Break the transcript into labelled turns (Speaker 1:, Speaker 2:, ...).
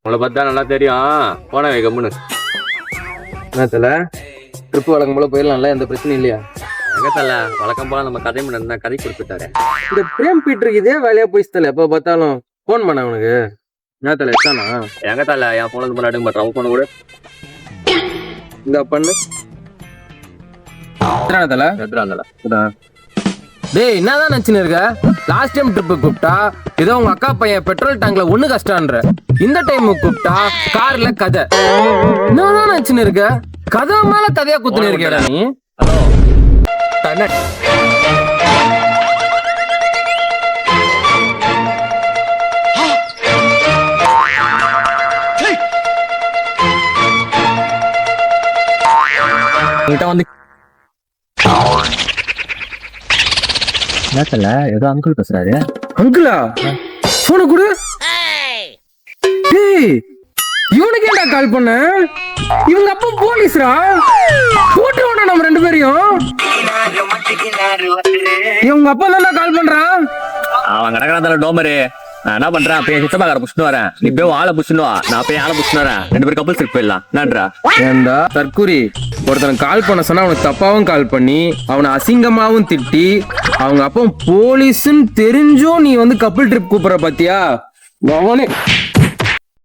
Speaker 1: உங்களை பார்த்தா நல்லா தெரியும். போன கம்முன்னு
Speaker 2: என்னத்துல ட்ரிப்பு வழக்கம் போல போயிடலாம்ல, எந்த பிரச்சனையும் இல்லையா?
Speaker 1: எங்க தல வழக்கம் போல நம்ம கதை முன்ன கதை கொடுத்துட்டாரு.
Speaker 2: இந்த பிரேம் பீட்டருக்கு இதே வேலையா போயிடுச்சு எப்ப பார்த்தாலும் போன் பண்ண அவனுக்கு. என்னத்துல எத்தானா?
Speaker 1: எங்க தல என் போன முன்னாடி மாட்டேன். அவன் போன கூட
Speaker 2: இந்த பண்ணு தல
Speaker 1: எதிராந்தல.
Speaker 2: டேய் என்னதான் நினைச்சுன்னு இருக்க? லாஸ்ட் டைம் ட்ரிப்பு கூப்பிட்டா ஏதோ உங்க அக்கா பையன் பெட்ரோல் டேங்க்ல ஒண்ணு கஷ்டம்ன்ற, இந்த டைம் கூப்பிட்டா கார்ல கதை. என்னதான் நினைச்சுன்னு இருக்க? கதை மேல கதையா குத்துன்னு இருக்கேடா நீ.
Speaker 1: ஹலோ
Speaker 2: வந்து
Speaker 1: என்னத்தல ஏதோ அங்கிள் பேசுறாரு.
Speaker 2: அங்கிளா? போன கொடு. டேய் இவனுக்கு ஏன்டா கால் பண்ண? இவங்க அப்பா போலீஸ்ரா, போட்டுருவானா நம்ம ரெண்டு பேரையும்? இவங்க அப்பா தான் கால் பண்றான்.
Speaker 1: அவன் கிடக்குறான் டோமரு. நான் என்ன பண்றேன், அப்ப சித்தப்பாக்கார புஷ்ணு வரேன். நீ போய் ஆளை புஷ்ணுவா, நான் போய் ஆளை புஷ்ணு வரேன். ரெண்டு பேரும் கப்பல் ட்ரிப் போயிடலாம். என்னன்றா?
Speaker 2: ஏண்டா தற்கூரி, ஒருத்தன் கால் பண்ண சொன்னா அவனுக்கு தப்பாவும் கால் பண்ணி அவனை அசிங்கமாவும் திட்டி அவங்க அப்பா போலீஸ்ன்னு தெரிஞ்சும் நீ வந்து கப்பல் ட்ரிப் கூப்பிடுற பாத்தியா? அவனே